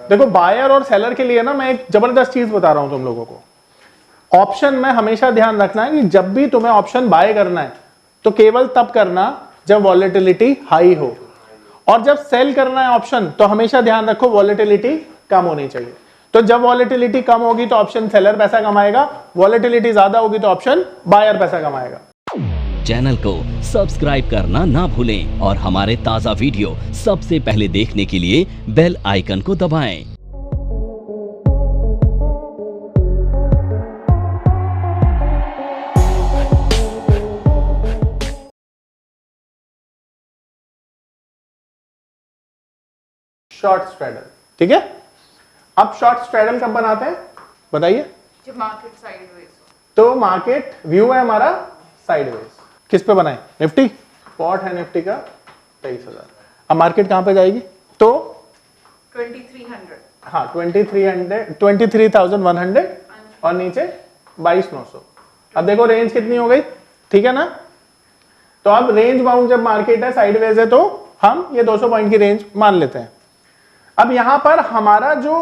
देखो बायर और सेलर के लिए ना मैं एक जबरदस्त चीज बता रहा हूं तुम लोगों को। ऑप्शन में हमेशा ध्यान रखना है कि जब भी तुम्हें ऑप्शन बाय करना है तो केवल तब करना जब वॉलेटिलिटी हाई हो, और जब सेल करना है ऑप्शन तो हमेशा ध्यान रखो वॉलेटिलिटी कम होनी चाहिए। तो जब वॉलेटिलिटी कम होगी तो ऑप्शन सेलर पैसा कमाएगा, वॉलेटिलिटी ज्यादा होगी तो ऑप्शन बायर पैसा कमाएगा। चैनल को सब्सक्राइब करना ना भूलें और हमारे ताज़ा वीडियो सबसे पहले देखने के लिए बेल आइकन को दबाएं। शॉर्ट स्ट्रैडल, ठीक है। अब शॉर्ट स्ट्रैडल कब बनाते हैं बताइए? जब मार्केट साइडवेज हो। तो मार्केट व्यू है हमारा साइडवेज। किस पे बनाए? निफ्टी। स्पॉट है निफ्टी का 23,000। अब मार्केट कहां पे जाएगी? तो 2300। हाँ 23,100 और नीचे 22,900। अब देखो रेंज कितनी हो गई, ठीक है ना। तो अब रेंज बाउंड जब मार्केट है साइडवेज है तो हम ये 200 पॉइंट की रेंज मान लेते हैं। अब यहां पर हमारा जो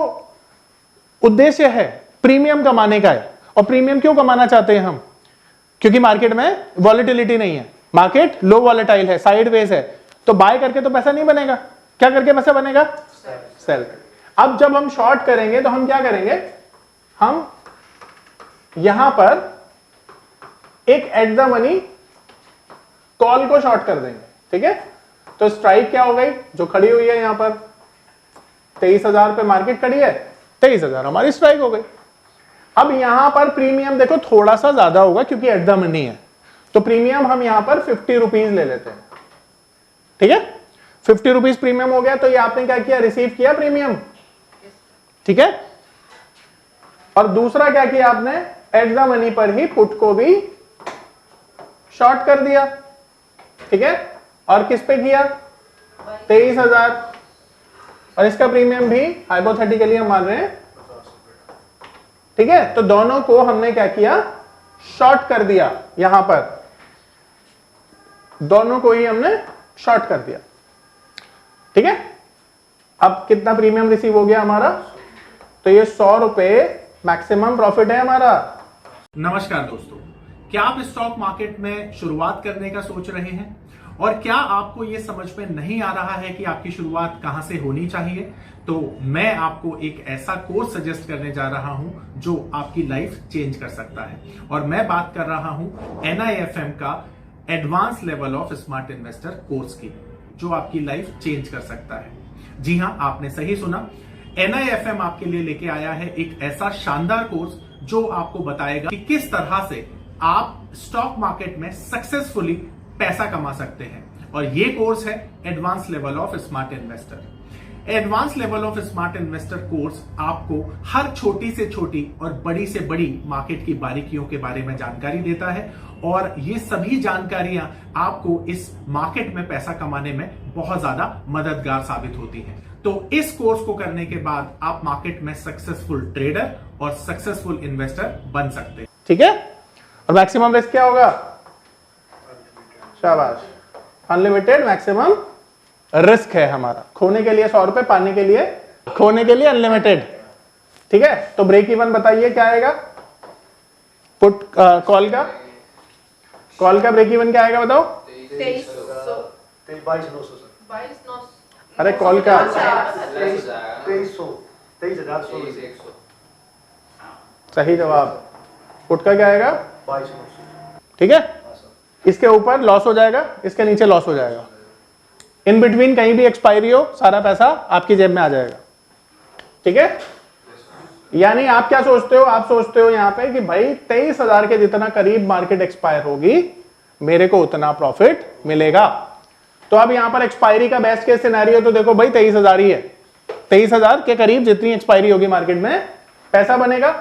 उद्देश्य है प्रीमियम कमाने का है, और प्रीमियम क्यों कमाना चाहते हैं हम? क्योंकि मार्केट में वॉलेटिलिटी नहीं है, मार्केट लो वॉलेटाइल है, साइडवेज है, तो बाय करके तो पैसा नहीं बनेगा। क्या करके पैसा बनेगा? सेल। अब जब हम शॉर्ट करेंगे तो हम क्या करेंगे? हम यहां पर एक एट द मनी कॉल को शॉर्ट कर देंगे, ठीक है। तो स्ट्राइक क्या हो गई? जो खड़ी हुई है यहां पर 23,000 पे मार्केट खड़ी है, 23,000 हमारी स्ट्राइक हो गई। अब यहां पर प्रीमियम देखो थोड़ा सा ज्यादा होगा क्योंकि एट द मनी है, तो प्रीमियम हम यहां पर 50 रुपीज ले लेते हैं, ठीक है। 50 रुपीज प्रीमियम हो गया। तो ये आपने क्या किया? रिसीव किया प्रीमियम, ठीक है। और दूसरा क्या किया आपने? एट द मनी पर ही पुट को भी शॉर्ट कर दिया, ठीक है। और किस पे किया? 23,000। और इसका प्रीमियम भी हाइपोथेटिकली हम मान रहे हैं, ठीक है। तो दोनों को हमने क्या किया? शॉर्ट कर दिया। यहां पर दोनों को ही हमने शॉर्ट कर दिया, ठीक है। अब कितना प्रीमियम रिसीव हो गया हमारा? तो ये 100 रुपए मैक्सिमम प्रॉफिट है हमारा। नमस्कार दोस्तों, क्या आप स्टॉक मार्केट में शुरुआत करने का सोच रहे हैं और क्या आपको यह समझ में नहीं आ रहा है कि आपकी शुरुआत कहां से होनी चाहिए? तो मैं आपको एक ऐसा कोर्स सजेस्ट करने जा रहा हूं जो आपकी लाइफ चेंज कर सकता है, और मैं बात कर रहा हूं NIFM का advance level of smart investor course की, जो आपकी लाइफ चेंज कर सकता है। जी हां, आपने सही सुना। NIFM आपके लिए लेके आया है एक ऐसा शानदार कोर्स जो आपको बताएगा कि किस तरह से आप स्टॉक मार्केट में सक्सेसफुली पैसा कमा सकते हैं। और ये कोर्स है advance level of smart investor. Advance level of smart investor course आपको हर छोटी से छोटी और बड़ी से बड़ी मार्केट की बारीकियों के बारे में जानकारी देता है, और ये सभी जानकारियां आपको इस मार्केट में पैसा कमाने में बहुत ज्यादा मददगार साबित होती हैं। तो इस कोर्स को करने के बाद आप मार्केट में सक्सेसफुल ट्रेडर और सक्सेसफुल इन्वेस्टर बन सकते हैं, ठीक है। और मैक्सिमम रिस्क क्या होगा? शाबाश, अनलिमिटेड मैक्सिमम रिस्क है हमारा। खोने के लिए 100 रुपए, पाने के लिए, खोने के लिए अनलिमिटेड, ठीक है। तो ब्रेक इवन बताइए क्या आएगा? पुट कॉल का ब्रेक इवन क्या आएगा बताओ? 22,900। अरे कॉल का 23,100। सही जवाब। पुट का क्या आएगा? 22,900, ठीक है। इसके ऊपर लॉस हो जाएगा, इसके नीचे लॉस हो जाएगा, इन बिटवीन कहीं भी एक्सपायरी हो सारा पैसा आपकी जेब में आ जाएगा, ठीक है। यानी आप क्या सोचते हो? आप सोचते हो यहां पे कि भाई 23,000 के जितना करीब मार्केट एक्सपायर होगी मेरे को उतना प्रॉफिट मिलेगा। तो अब यहां पर एक्सपायरी का बेस्ट केस सिनेरियो तो देखो भाई 23,000 ही है। 23,000 के करीब जितनी एक्सपायरी होगी मार्केट में पैसा बनेगा।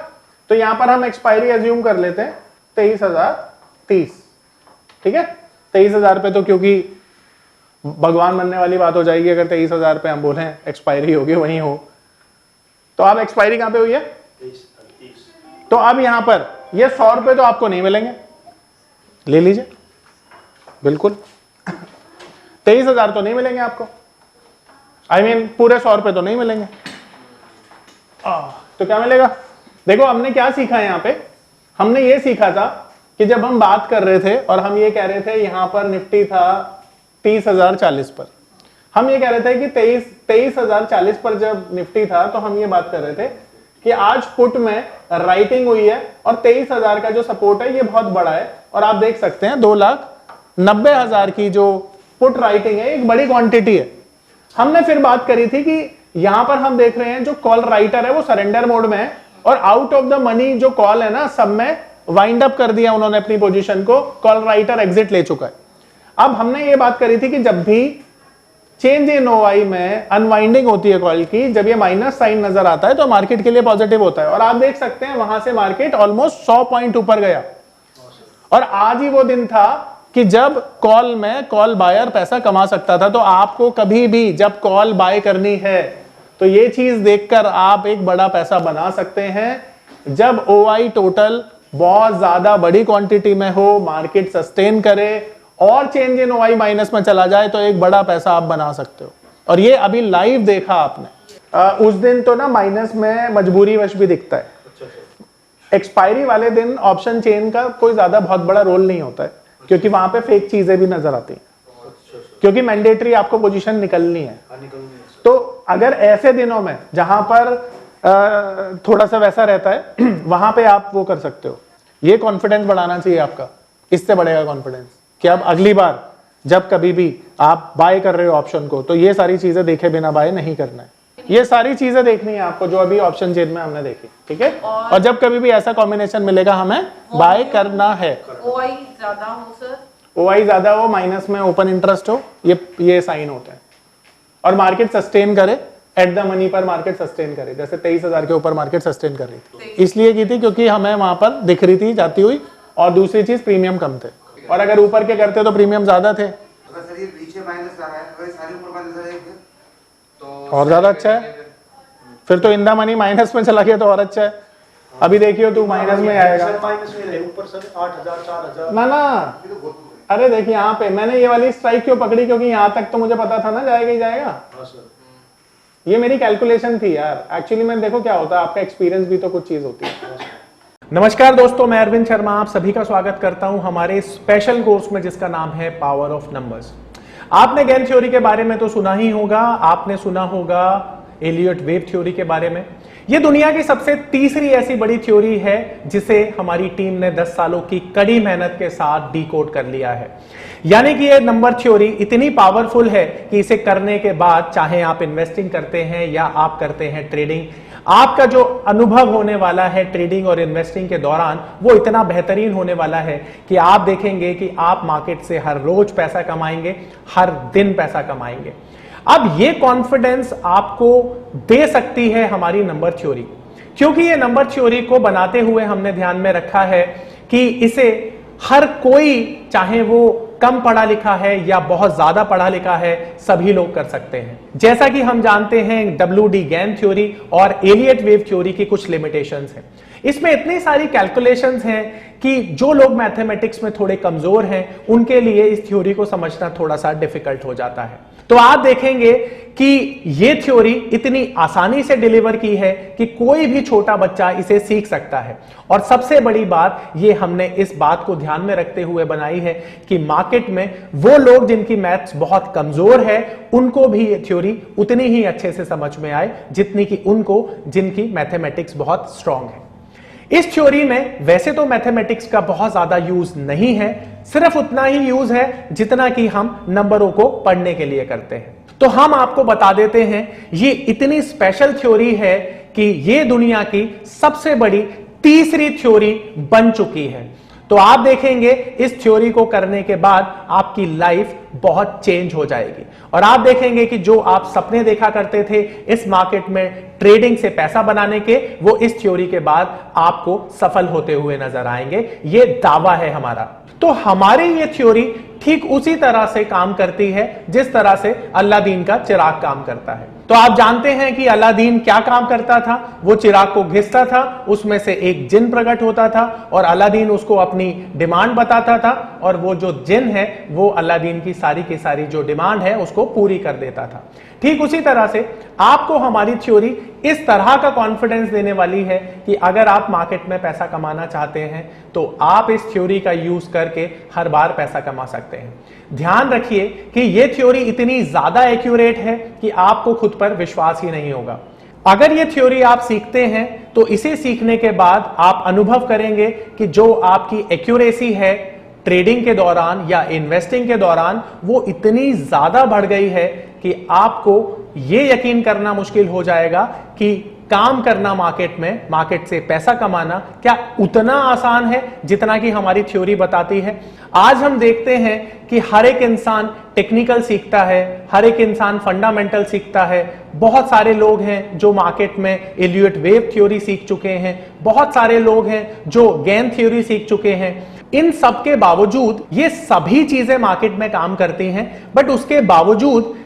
तो यहां पर हम एक्सपायरी एज्यूम कर लेते हैं 23,030, ठीक है। 23,000 पे तो क्योंकि भगवान बनने वाली बात हो जाएगी अगर 23,000 पे हम बोले एक्सपायरी होगी वहीं हो। तो अब एक्सपायरी कहां पे हुई है? 23। तो अब यहां पर ये 100 रुपए तो आपको नहीं मिलेंगे, ले लीजिए बिल्कुल। 23,000 तो नहीं मिलेंगे आपको, I mean, पूरे 100 रुपए तो नहीं मिलेंगे। तो क्या मिलेगा? देखो हमने क्या सीखा है यहाँ पे, हमने ये सीखा था कि जब हम बात कर रहे थे और हम ये कह रहे थे यहां पर निफ्टी था 30,040 पर, हम ये कह रहे थे कि 23,040 पर जब निफ्टी था तो हम ये बात कर रहे थे कि आज पुट में राइटिंग हुई है और 23,000 का जो सपोर्ट है ये बहुत बड़ा है, और आप देख सकते हैं 2,90,000 की जो पुट राइटिंग है एक बड़ी क्वांटिटी है। हमने फिर बात करी थी कि यहां पर हम देख रहे हैं जो कॉल राइटर है वो सरेंडर मोड में है, और आउट ऑफ द मनी जो कॉल है ना सब में वाइंड अप कर दिया उन्होंने अपनी पोजीशन को, कॉल राइटर एग्जिट ले चुका है। अब हमने ये बात करी थी कि जब भी चेंज इन ओआई में अनवाइंडिंग होती है कॉल की, जब ये माइनस साइन नजर आता है तो मार्केट के लिए पॉजिटिव होता है, और आप देख सकते हैं वहां से मार्केट ऑलमोस्ट 100 पॉइंट ऊपर गया। और आज ही वो दिन था कि जब कॉल में कॉल बायर पैसा कमा सकता था। तो आपको कभी भी जब कॉल बाय करनी है तो ये चीज देखकर आप एक बड़ा पैसा बना सकते हैं। जब ओआई टोटल बहुत ज्यादा बड़ी क्वांटिटी में हो, मार्केट सस्टेन करे और चेंज इन ओआई माइनस में चला जाए तो एक बड़ा पैसा आप बना सकते हो, और ये अभी लाइव देखा आपने। उस दिन तो ना माइनस में मजबूरी वश भी दिखता है, एक्सपायरी वाले दिन ऑप्शन चेन का कोई ज्यादा बहुत बड़ा रोल नहीं होता है, क्योंकि वहां पे फेक चीजें भी नजर आती हैं, क्योंकि मैंडेटरी आपको पोजीशन निकलनी है। तो अगर ऐसे दिनों में जहां पर थोड़ा सा वैसा रहता है वहां पे आप वो कर सकते हो। ये कॉन्फिडेंस बढ़ाना चाहिए आपका, इससे बढ़ेगा कॉन्फिडेंस कि अब अगली बार जब कभी भी आप बाय कर रहे हो ऑप्शन को तो ये सारी चीजें देखे बिना बाय नहीं करना है। ये सारी चीजें देखनी है आपको जो अभी ऑप्शन चेन में हमने देखी, ठीक है। और जब कभी भी ऐसा कॉम्बिनेशन मिलेगा हमें बाय करना है। ओआई ज्यादा हो सर, ओआई ज्यादा हो, माइनस में ओपन इंटरेस्ट हो, ये साइन होता है। और मार्केट सस्टेन करे, एट द मनी पर मार्केट सस्टेन करे, जैसे 23,000 के ऊपर मार्केट सस्टेन कर रही थी, इसलिए की थी क्योंकि हमें वहां पर दिख रही थी जाती हुई, और दूसरी चीज प्रीमियम कम थे, और अगर ऊपर के करते तो प्रीमियम ज्यादा थे। अगर सर ये पीछे माइनस आ रहा है, अगर सारे ऊपर माइनस आ रहा है तो और ज्यादा अच्छा है, फिर तो इन द मनी माइनस में चला गया तो और अच्छा है। अभी देखियो तू माइनस में आएगा, माइनस में रहे ऊपर सर 8,000 4,000 ना अरे देखिए यहाँ पे मैंने ये वाली स्ट्राइक क्यों पकड़ी, क्योंकि यहाँ तक तो मुझे पता था ना जाएगा ही जाएगा। हाँ सर, ये मेरी कैलकुलेशन थी यार, एक्चुअली मैं देखो क्या होता है, आपका एक्सपीरियंस भी तो कुछ चीज होती है। नमस्कार दोस्तों, मैं अरविंद शर्मा आप सभी का स्वागत करता हूं हमारे स्पेशल कोर्स में जिसका नाम है पावर ऑफ नंबर्स। आपने गेन थ्योरी के बारे में तो सुना ही होगा, आपने सुना होगा एलियट वेव थ्योरी के बारे में। यह दुनिया की सबसे तीसरी ऐसी बड़ी थ्योरी है जिसे हमारी टीम ने 10 सालों की कड़ी मेहनत के साथ डिकोड कर लिया है। यानी कि यह नंबर थ्योरी इतनी पावरफुल है कि इसे करने के बाद चाहे आप इन्वेस्टिंग करते हैं या आप करते हैं ट्रेडिंग, आपका जो अनुभव होने वाला है ट्रेडिंग और इन्वेस्टिंग के दौरान वो इतना बेहतरीन होने वाला है कि आप देखेंगे कि आप मार्केट से हर रोज पैसा कमाएंगे, हर दिन पैसा कमाएंगे। अब ये कॉन्फिडेंस आपको दे सकती है हमारी नंबर थ्योरी, क्योंकि ये नंबर थ्योरी को बनाते हुए हमने ध्यान में रखा है कि इसे हर कोई, चाहे वो कम पढ़ा लिखा है या बहुत ज्यादा पढ़ा लिखा है, सभी लोग कर सकते हैं। जैसा कि हम जानते हैं WD गेन थ्योरी और एलियट वेव थ्योरी की कुछ लिमिटेशंस हैं। इसमें इतनी सारी कैलकुलेशंस हैं कि जो लोग मैथमेटिक्स में थोड़े कमजोर हैं उनके लिए इस थ्योरी को समझना थोड़ा सा डिफिकल्ट हो जाता है। तो आप देखेंगे कि ये थ्योरी इतनी आसानी से डिलीवर की है कि कोई भी छोटा बच्चा इसे सीख सकता है। और सबसे बड़ी बात ये हमने इस बात को ध्यान में रखते हुए बनाई है कि मार्केट में वो लोग जिनकी मैथ्स बहुत कमजोर है उनको भी ये थ्योरी उतनी ही अच्छे से समझ में आए जितनी कि उनको जिनकी मैथमेटिक्स बहुत स्ट्रांग है। इस थ्योरी में वैसे तो मैथमेटिक्स का बहुत ज्यादा यूज नहीं है, सिर्फ उतना ही यूज है जितना कि हम नंबरों को पढ़ने के लिए करते हैं। तो हम आपको बता देते हैं ये इतनी स्पेशल थ्योरी है कि ये दुनिया की सबसे बड़ी तीसरी थ्योरी बन चुकी है। तो आप देखेंगे इस थ्योरी को करने के बाद आपकी लाइफ बहुत चेंज हो जाएगी और आप देखेंगे कि जो आप सपने देखा करते थे इस मार्केट में ट्रेडिंग से पैसा बनाने के, वो इस थ्योरी के बाद आपको सफल होते हुए नजर आएंगे। ये दावा है हमारा। तो हमारी ये थ्योरी ठीक उसी तरह से काम करती है जिस तरह से अलादीन का चिराग काम करता है। तो आप जानते हैं कि अलादीन क्या काम करता था, वो चिराग को घिसता था, उसमें से एक जिन प्रकट होता था और अलादीन उसको अपनी डिमांड बताता था और वो जो जिन है वो अलादीन की सारी की सारी जो डिमांड है उसको पूरी कर देता था। ठीक उसी तरह से आपको हमारी थ्योरी इस तरह का कॉन्फिडेंस देने वाली है कि अगर आप मार्केट में पैसा कमाना चाहते हैं तो आप इस थ्योरी का यूज करके हर बार पैसा कमा सकते हैं। ध्यान रखिए कि यह थ्योरी इतनी ज्यादा एक्यूरेट है कि आपको खुद पर विश्वास ही नहीं होगा। अगर ये थ्योरी आप सीखते हैं तो इसे सीखने के बाद आप अनुभव करेंगे कि जो आपकी एक्यूरेसी है ट्रेडिंग के दौरान या इन्वेस्टिंग के दौरान वो इतनी ज्यादा बढ़ गई है कि आपको ये यकीन करना मुश्किल हो जाएगा कि काम करना मार्केट में, मार्केट से पैसा कमाना क्या उतना आसान है जितना कि हमारी थ्योरी बताती है। आज हम देखते हैं कि हर एक इंसान टेक्निकल सीखता है, हर एक इंसान फंडामेंटल सीखता है। बहुत सारे लोग हैं जो मार्केट में एलियट वेव थ्योरी सीख चुके हैं, बहुत सारे लोग हैं जो गेन थ्योरी सीख चुके हैं। इन सब के बावजूद ये सभी चीजें मार्केट में काम करती हैं, बट उसके बावजूद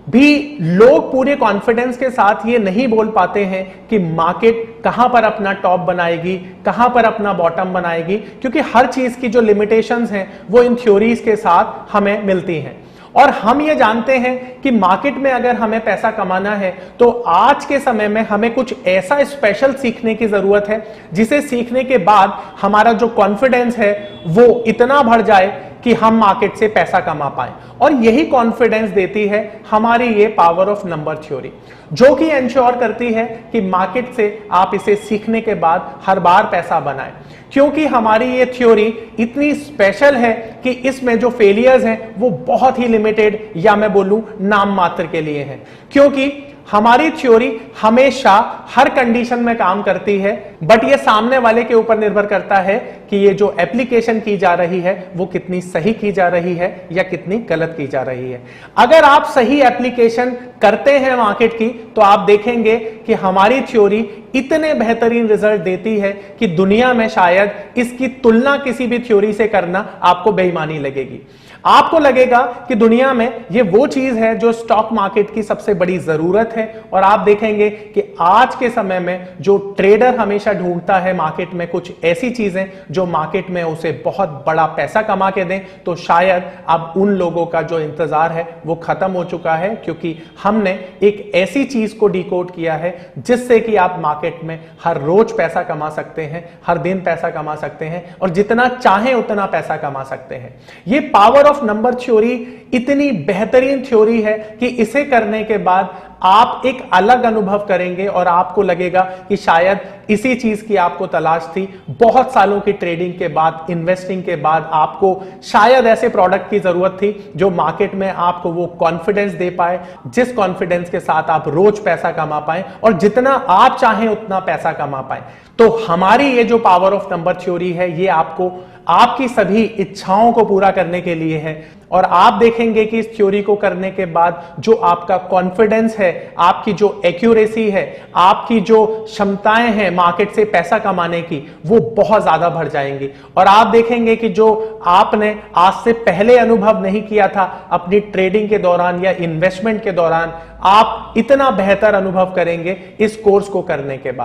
भी लोग पूरे कॉन्फिडेंस के साथ ये नहीं बोल पाते हैं कि मार्केट कहां पर अपना टॉप बनाएगी, कहां पर अपना बॉटम बनाएगी, क्योंकि हर चीज की जो लिमिटेशंस हैं वो इन थ्योरीज के साथ हमें मिलती हैं। और हम ये जानते हैं कि मार्केट में अगर हमें पैसा कमाना है तो आज के समय में हमें कुछ ऐसा स्पेशल सीखने की जरूरत है जिसे सीखने के बाद हमारा जो कॉन्फिडेंस है वो इतना बढ़ जाए कि हम मार्केट से पैसा कमा पाए। और यही कॉन्फिडेंस देती है हमारी ये पावर ऑफ नंबर थ्योरी, जो कि इंश्योर करती है कि मार्केट से आप इसे सीखने के बाद हर बार पैसा बनाएं। क्योंकि हमारी ये थ्योरी इतनी स्पेशल है कि इसमें जो फेलियर्स हैं वो बहुत ही लिमिटेड या मैं बोलूं नाम मात्र के लिए हैं। क्योंकि हमारी थ्योरी हमेशा हर कंडीशन में काम करती है, बट ये सामने वाले के ऊपर निर्भर करता है कि ये जो एप्लीकेशन की जा रही है वो कितनी सही की जा रही है या कितनी गलत की जा रही है। अगर आप सही एप्लीकेशन करते हैं मार्केट की तो आप देखेंगे कि हमारी थ्योरी इतने बेहतरीन रिजल्ट देती है कि दुनिया में शायद इसकी तुलना किसी भी थ्योरी से करना आपको बेईमानी लगेगी। आपको लगेगा कि दुनिया में ये वो चीज है जो स्टॉक मार्केट की सबसे बड़ी जरूरत है। और आप देखेंगे कि आज के समय में जो ट्रेडर हमेशा ढूंढता है मार्केट में कुछ ऐसी चीजें जो मार्केट में उसे बहुत बड़ा पैसा कमा के दें, तो शायद अब उन लोगों का जो इंतजार है वो खत्म हो चुका है, क्योंकि हमने एक ऐसी चीज को डिकोड किया है जिससे कि आप मार्केट में हर रोज पैसा कमा सकते हैं, हर दिन पैसा कमा सकते हैं और जितना चाहें उतना पैसा कमा सकते हैं। ये पावर ऑफ नंबर थ्योरी इतनी बेहतरीन थ्योरी है कि इसे करने के बाद आप एक अलग अनुभव करेंगे और आपको लगेगा कि शायद इसी चीज की आपको तलाश थी। बहुत सालों की ट्रेडिंग के बाद, इन्वेस्टिंग के बाद आपको शायद ऐसे प्रोडक्ट की जरूरत थी जो मार्केट में आपको वो कॉन्फिडेंस दे पाए, जिस कॉन्फिडेंस के साथ आप रोज पैसा कमा पाए और जितना आप चाहें उतना पैसा कमा पाए। तो हमारी ये जो पावर ऑफ नंबर थ्योरी है ये आपको आपकी सभी इच्छाओं को पूरा करने के लिए है। और आप देखेंगे कि इस थ्योरी को करने के बाद जो आपका कॉन्फिडेंस है, आपकी जो एक्यूरेसी है, आपकी जो क्षमताएं हैं मार्केट से पैसा कमाने की, वो बहुत ज्यादा बढ़ जाएंगी। और आप देखेंगे कि जो आपने आज से पहले अनुभव नहीं किया था अपनी ट्रेडिंग के दौरान या इन्वेस्टमेंट के दौरान, आप इतना बेहतर अनुभव करेंगे इस कोर्स को करने के बाद।